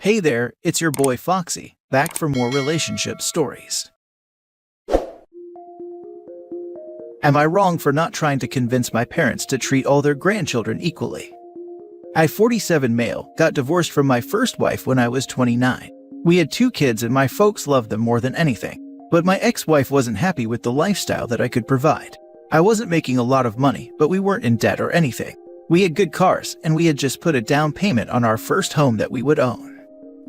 Hey there, it's your boy Foxy, back for more relationship stories. Am I wrong for not trying to convince my parents to treat all their grandchildren equally? I, 47 male, got divorced from my first wife when I was 29. We had 2 kids and my folks loved them more than anything. But my ex-wife wasn't happy with the lifestyle that I could provide. I wasn't making a lot of money, but we weren't in debt or anything. We had good cars, and we had just put a down payment on our first home that we would own.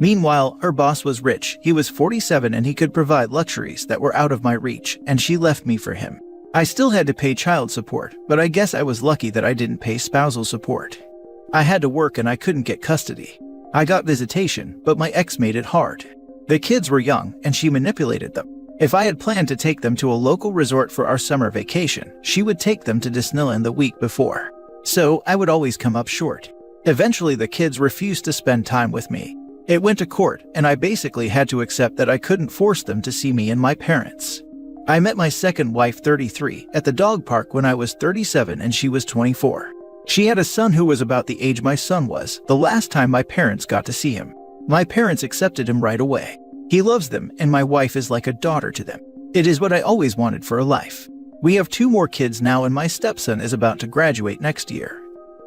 Meanwhile, her boss was rich. He was 47 and he could provide luxuries that were out of my reach, and she left me for him. I still had to pay child support, but I guess I was lucky that I didn't pay spousal support. I had to work and I couldn't get custody. I got visitation, but my ex made it hard. The kids were young, and she manipulated them. If I had planned to take them to a local resort for our summer vacation, she would take them to Disneyland the week before. So I would always come up short. Eventually, the kids refused to spend time with me. It went to court, and I basically had to accept that I couldn't force them to see me and my parents. I met my second wife, 33, at the dog park when I was 37 and she was 24. She had a son who was about the age my son was the last time my parents got to see him. My parents accepted him right away. He loves them, and my wife is like a daughter to them. It is what I always wanted for a life. We have 2 more kids now, and my stepson is about to graduate next year.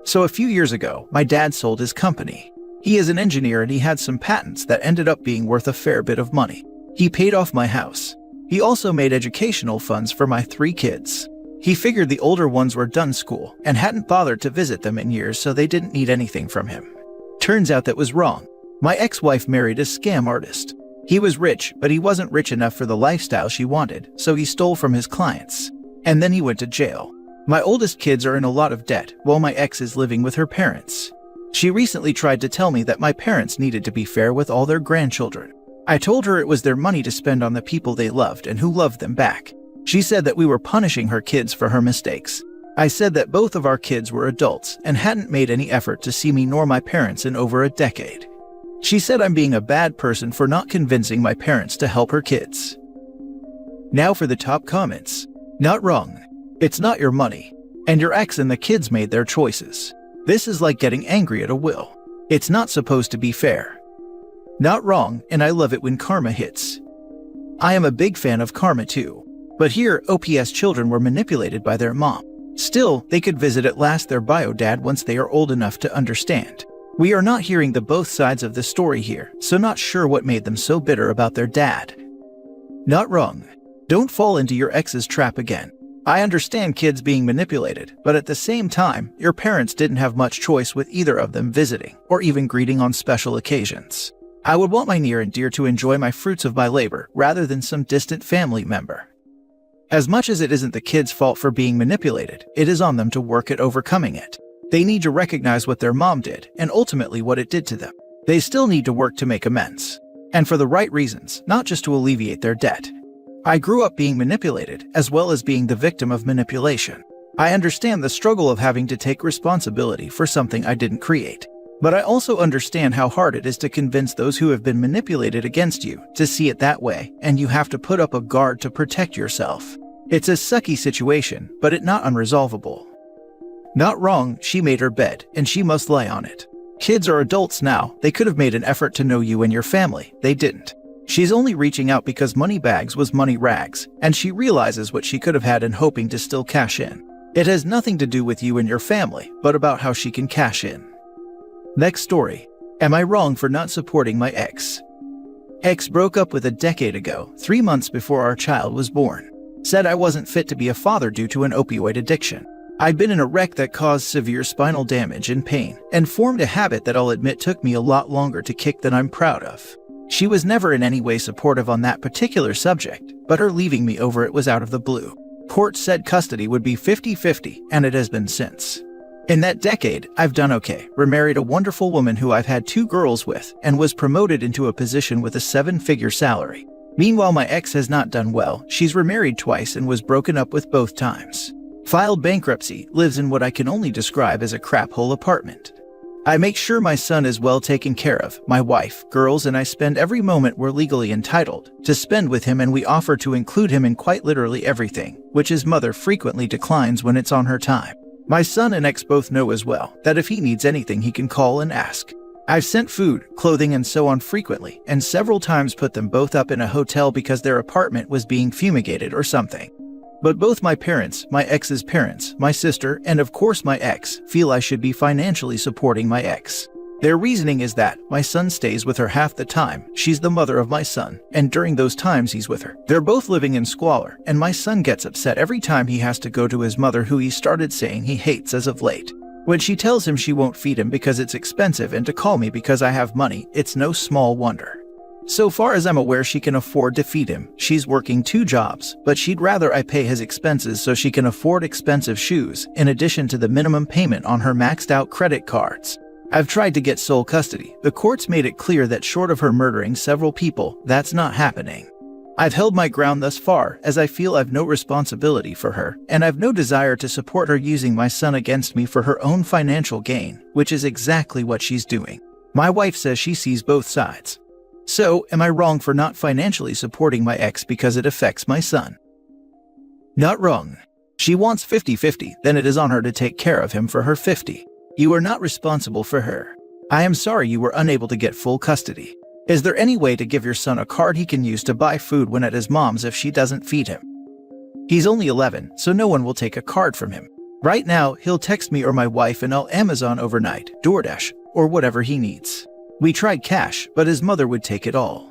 So a few years ago, my dad sold his company. He is an engineer and he had some patents that ended up being worth a fair bit of money. He paid off my house. He also made educational funds for my 3 kids. He figured the older ones were done school and hadn't bothered to visit them in years, so they didn't need anything from him. Turns out that was wrong. My ex-wife married a scam artist. He was rich, but he wasn't rich enough for the lifestyle she wanted, so he stole from his clients. And then he went to jail. My oldest kids are in a lot of debt, while my ex is living with her parents. She recently tried to tell me that my parents needed to be fair with all their grandchildren. I told her it was their money to spend on the people they loved and who loved them back. She said that we were punishing her kids for her mistakes. I said that both of our kids were adults and hadn't made any effort to see me nor my parents in over a decade. She said I'm being a bad person for not convincing my parents to help her kids. Now for the top comments. Not wrong. It's not your money. And your ex and the kids made their choices. This is like getting angry at a will. It's not supposed to be fair. Not wrong, and I love it when karma hits. I am a big fan of karma too. But here, OPS children were manipulated by their mom. Still, they could visit at last their bio dad once they are old enough to understand. We are not hearing the both sides of the story here, so not sure what made them so bitter about their dad. Not wrong. Don't fall into your ex's trap again. I understand kids being manipulated, but at the same time, your parents didn't have much choice with either of them visiting or even greeting on special occasions. I would want my near and dear to enjoy my fruits of my labor rather than some distant family member. As much as it isn't the kids' fault for being manipulated, it is on them to work at overcoming it. They need to recognize what their mom did and ultimately what it did to them. They still need to work to make amends. And for the right reasons, not just to alleviate their debt. I grew up being manipulated, as well as being the victim of manipulation. I understand the struggle of having to take responsibility for something I didn't create. But I also understand how hard it is to convince those who have been manipulated against you to see it that way, and you have to put up a guard to protect yourself. It's a sucky situation, but it not unresolvable. Not wrong, she made her bed, and she must lie on it. Kids are adults now, they could have made an effort to know you and your family, they didn't. She's only reaching out because money bags was money rags, and she realizes what she could have had and hoping to still cash in. It has nothing to do with you and your family, but about how she can cash in. Next story. Am I wrong for not supporting my ex? Ex broke up with a decade ago, 3 months before our child was born. Said I wasn't fit to be a father due to an opioid addiction. I'd been in a wreck that caused severe spinal damage and pain, and formed a habit that I'll admit took me a lot longer to kick than I'm proud of. She was never in any way supportive on that particular subject, but her leaving me over it was out of the blue. Court said custody would be 50-50, and it has been since. In that decade, I've done okay, remarried a wonderful woman who I've had 2 girls with, and was promoted into a position with a 7-figure salary. Meanwhile, my ex has not done well. She's remarried twice and was broken up with both times. Filed bankruptcy, lives in what I can only describe as a crap hole apartment. I make sure my son is well taken care of, my wife, girls, and I spend every moment we're legally entitled to spend with him, and we offer to include him in quite literally everything, which his mother frequently declines when it's on her time. My son and ex both know as well that if he needs anything he can call and ask. I've sent food, clothing, and so on frequently, and several times put them both up in a hotel because their apartment was being fumigated or something. But both my parents, my ex's parents, my sister, and of course my ex, feel I should be financially supporting my ex. Their reasoning is that my son stays with her half the time, she's the mother of my son, and during those times he's with her. They're both living in squalor, and my son gets upset every time he has to go to his mother, who he started saying he hates as of late. When she tells him she won't feed him because it's expensive and to call me because I have money, it's no small wonder. So far as I'm aware, she can afford to feed him. She's working 2 jobs, but she'd rather I pay his expenses so she can afford expensive shoes, in addition to the minimum payment on her maxed out credit cards. I've tried to get sole custody. The courts made it clear that short of her murdering several people, that's not happening. I've held my ground thus far, as I feel I've no responsibility for her, and I've no desire to support her using my son against me for her own financial gain, which is exactly what she's doing. My wife says she sees both sides. So, am I wrong for not financially supporting my ex because it affects my son? Not wrong. She wants 50-50, then it is on her to take care of him for her 50. You are not responsible for her. I am sorry you were unable to get full custody. Is there any way to give your son a card he can use to buy food when at his mom's if she doesn't feed him? He's only 11, so no one will take a card from him. Right now, he'll text me or my wife and I'll Amazon overnight, DoorDash, or whatever he needs. We tried cash, but his mother would take it all.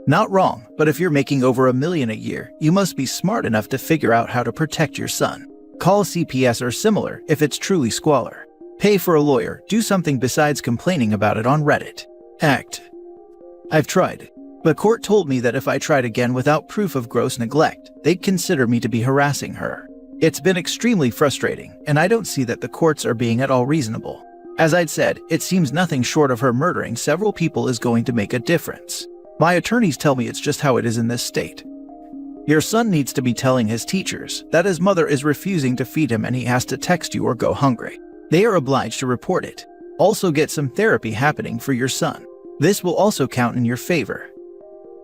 Not wrong, but if you're making over $1 million a year, you must be smart enough to figure out how to protect your son. Call CPS or similar if it's truly squalor. Pay for a lawyer, do something besides complaining about it on Reddit. Act. I've tried. The court told me that if I tried again without proof of gross neglect, they'd consider me to be harassing her. It's been extremely frustrating, and I don't see that the courts are being at all reasonable. As I'd said, it seems nothing short of her murdering several people is going to make a difference. My attorneys tell me it's just how it is in this state. Your son needs to be telling his teachers that his mother is refusing to feed him and he has to text you or go hungry. They are obliged to report it. Also get some therapy happening for your son. This will also count in your favor.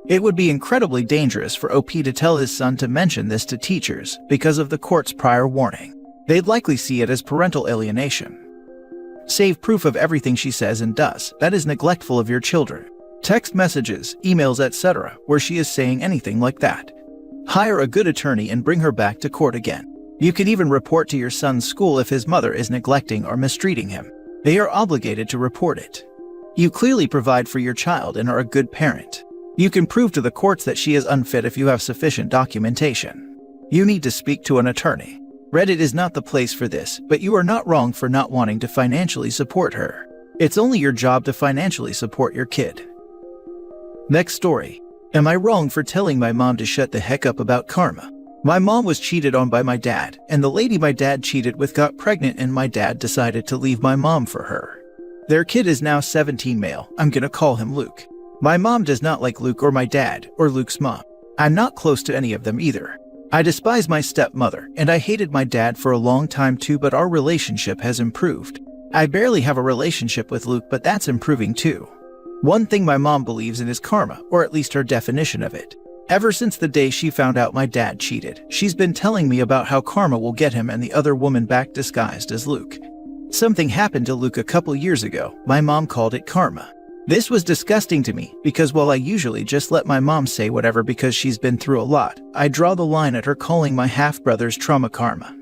It would be incredibly dangerous for OP to tell his son to mention this to teachers because of the court's prior warning. They'd likely see it as parental alienation. Save proof of everything she says and does that is neglectful of your children. Text messages, emails, etc., where she is saying anything like that. Hire a good attorney and bring her back to court again. You can even report to your son's school if his mother is neglecting or mistreating him. They are obligated to report it. You clearly provide for your child and are a good parent. You can prove to the courts that she is unfit if you have sufficient documentation. You need to speak to an attorney. Reddit is not the place for this, but you are not wrong for not wanting to financially support her. It's only your job to financially support your kid. Next story. Am I wrong for telling my mom to shut the heck up about karma? My mom was cheated on by my dad, and the lady my dad cheated with got pregnant and my dad decided to leave my mom for her. Their kid is now 17 male. I'm gonna call him Luke. My mom does not like Luke or my dad, or Luke's mom. I'm not close to any of them either. I despise my stepmother, and I hated my dad for a long time too, but our relationship has improved. I barely have a relationship with Luke, but that's improving too. One thing my mom believes in is karma, or at least her definition of it. Ever since the day she found out my dad cheated, she's been telling me about how karma will get him and the other woman back disguised as Luke. Something happened to Luke a couple years ago. My mom called it karma. This was disgusting to me because while I usually just let my mom say whatever because she's been through a lot, I draw the line at her calling my half-brother's trauma karma.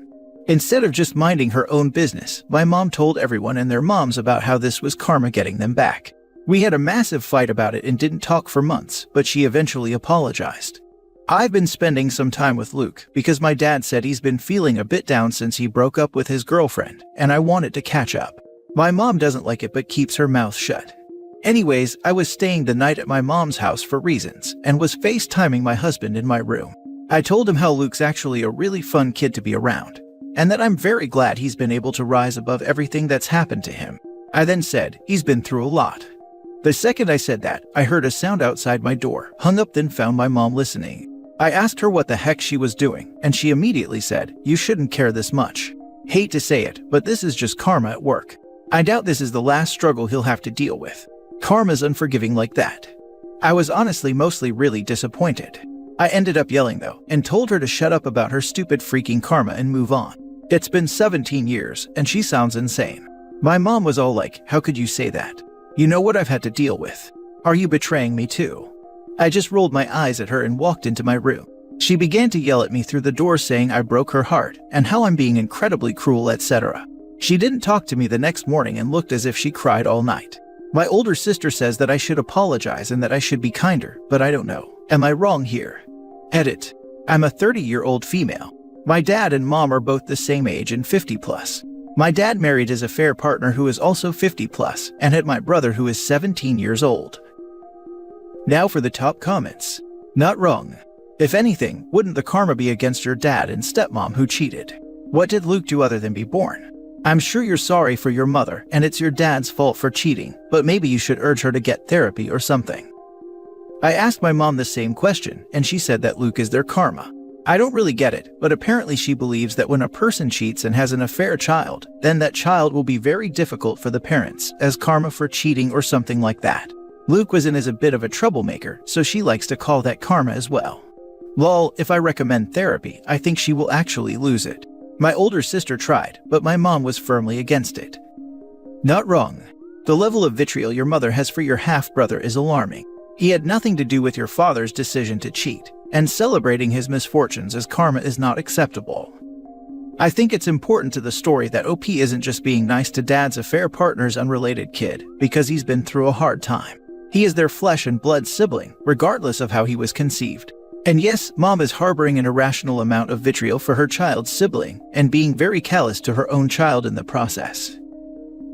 Instead of just minding her own business, my mom told everyone and their moms about how this was karma getting them back. We had a massive fight about it and didn't talk for months, but she eventually apologized. I've been spending some time with Luke because my dad said he's been feeling a bit down since he broke up with his girlfriend, and I wanted to catch up. My mom doesn't like it but keeps her mouth shut. Anyways, I was staying the night at my mom's house for reasons and was FaceTiming my husband in my room. I told him how Luke's actually a really fun kid to be around, and that I'm very glad he's been able to rise above everything that's happened to him. I then said, he's been through a lot. The second I said that, I heard a sound outside my door, hung up, then found my mom listening. I asked her what the heck she was doing, and she immediately said, "You shouldn't care this much. Hate to say it, but this is just karma at work. I doubt this is the last struggle he'll have to deal with. Karma's unforgiving like that." I was honestly mostly really disappointed. I ended up yelling though, and told her to shut up about her stupid freaking karma and move on. It's been 17 years, and she sounds insane. My mom was all like, "How could you say that?" You know what I've had to deal with. Are you betraying me too? I just rolled my eyes at her and walked into my room. She began to yell at me through the door saying I broke her heart and how I'm being incredibly cruel, etc. She didn't talk to me the next morning and looked as if she cried all night. My older sister says that I should apologize and that I should be kinder, but I don't know. Am I wrong here? Edit. I'm a 30-year-old female. My dad and mom are both the same age and 50 plus. My dad married his affair partner who is also 50 plus and had my brother who is 17 years old. Now for the top comments. Not wrong. If anything, wouldn't the karma be against your dad and stepmom who cheated? What did Luke do other than be born? I'm sure you're sorry for your mother and it's your dad's fault for cheating, but maybe you should urge her to get therapy or something. I asked my mom the same question and she said that Luke is their karma. I don't really get it, but apparently she believes that when a person cheats and has an affair child, then that child will be very difficult for the parents as karma for cheating or something like that. Luke was in as a bit of a troublemaker, so she likes to call that karma as well. Lol, if I recommend therapy, I think she will actually lose it. My older sister tried, but my mom was firmly against it. Not wrong. The level of vitriol your mother has for your half-brother is alarming. He had nothing to do with your father's decision to cheat, and celebrating his misfortunes as karma is not acceptable. I think it's important to the story that OP isn't just being nice to dad's affair partner's unrelated kid because he's been through a hard time. He is their flesh and blood sibling, regardless of how he was conceived. And yes, mom is harboring an irrational amount of vitriol for her child's sibling and being very callous to her own child in the process.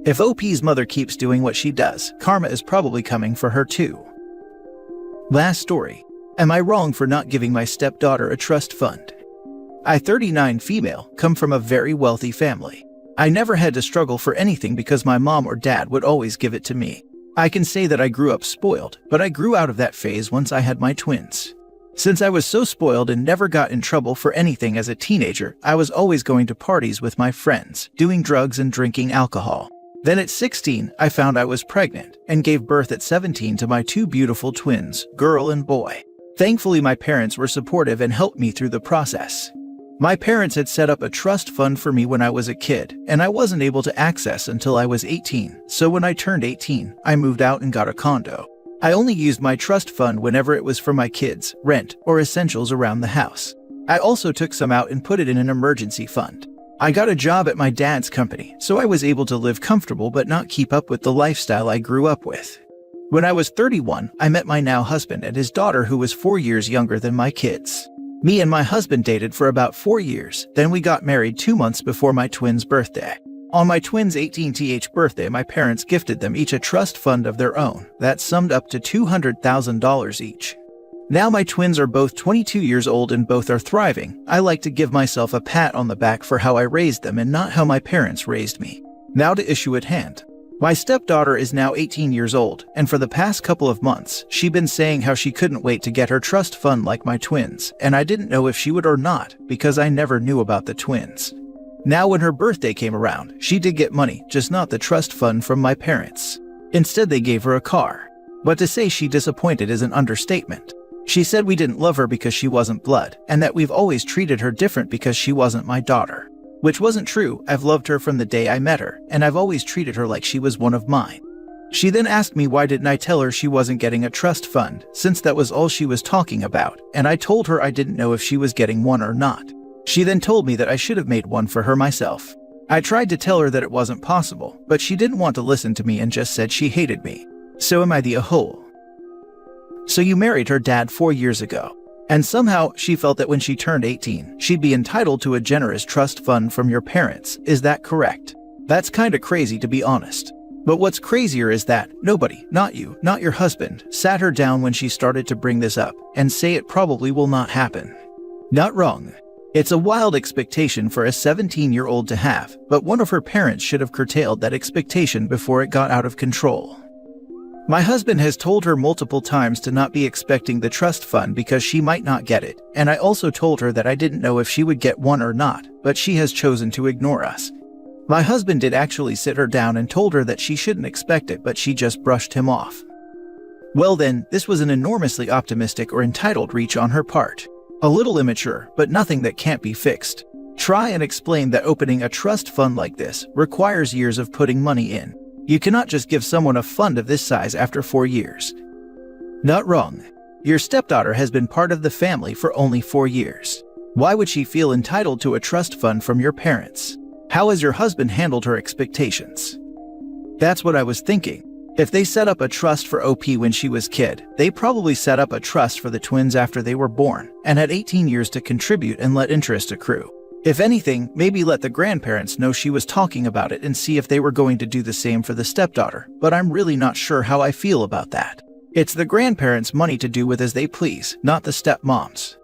If OP's mother keeps doing what she does, karma is probably coming for her too. Last story. Am I wrong for not giving my stepdaughter a trust fund? I, 39 female, come from a very wealthy family. I never had to struggle for anything because my mom or dad would always give it to me. I can say that I grew up spoiled, but I grew out of that phase once I had my twins. Since I was so spoiled and never got in trouble for anything as a teenager, I was always going to parties with my friends, doing drugs and drinking alcohol. Then at 16, I found I was pregnant and gave birth at 17 to my two beautiful twins, girl and boy. Thankfully, my parents were supportive and helped me through the process. My parents had set up a trust fund for me when I was a kid, and I wasn't able to access until I was 18, so when I turned 18, I moved out and got a condo. I only used my trust fund whenever it was for my kids, rent, or essentials around the house. I also took some out and put it in an emergency fund. I got a job at my dad's company, so I was able to live comfortable but not keep up with the lifestyle I grew up with. When I was 31, I met my now husband and his daughter who was 4 years younger than my kids. Me and my husband dated for about 4 years, then we got married 2 months before my twins' birthday. On my twins' 18th birthday, my parents gifted them each a trust fund of their own that summed up to $200,000 each. Now my twins are both 22 years old and both are thriving. I like to give myself a pat on the back for how I raised them and not how my parents raised me. Now to issue at hand. My stepdaughter is now 18 years old, and for the past couple of months, she'd been saying how she couldn't wait to get her trust fund like my twins, and I didn't know if she would or not because I never knew about the twins. Now when her birthday came around, she did get money, just not the trust fund from my parents. Instead, they gave her a car. But to say she disappointed is an understatement. She said we didn't love her because she wasn't blood, and that we've always treated her different because she wasn't my daughter. Which wasn't true. I've loved her from the day I met her, and I've always treated her like she was one of mine. She then asked me why didn't I tell her she wasn't getting a trust fund, since that was all she was talking about, and I told her I didn't know if she was getting one or not. She then told me that I should have made one for her myself. I tried to tell her that it wasn't possible, but she didn't want to listen to me and just said she hated me. So am I the a-hole? So you married her dad 4 years ago. And somehow she felt that when she turned 18, she'd be entitled to a generous trust fund from your parents. Is that correct? That's kinda crazy to be honest. But what's crazier is that nobody, not you, not your husband, sat her down when she started to bring this up and say it probably will not happen. Not wrong. It's a wild expectation for a 17-year-old to have, but one of her parents should have curtailed that expectation before it got out of control. My husband has told her multiple times to not be expecting the trust fund because she might not get it, and I also told her that I didn't know if she would get one or not, but she has chosen to ignore us. My husband did actually sit her down and told her that she shouldn't expect it, but she just brushed him off. Well then, this was an enormously optimistic or entitled reach on her part. A little immature, but nothing that can't be fixed. Try and explain that opening a trust fund like this requires years of putting money in. You cannot just give someone a fund of this size after 4 years. Not wrong. Your stepdaughter has been part of the family for only 4 years. Why would she feel entitled to a trust fund from your parents? How has your husband handled her expectations? That's what I was thinking. If they set up a trust for OP when she was kid, they probably set up a trust for the twins after they were born and had 18 years to contribute and let interest accrue. If anything, maybe let the grandparents know she was talking about it and see if they were going to do the same for the stepdaughter, but I'm really not sure how I feel about that. It's the grandparents' money to do with as they please, not the stepmom's.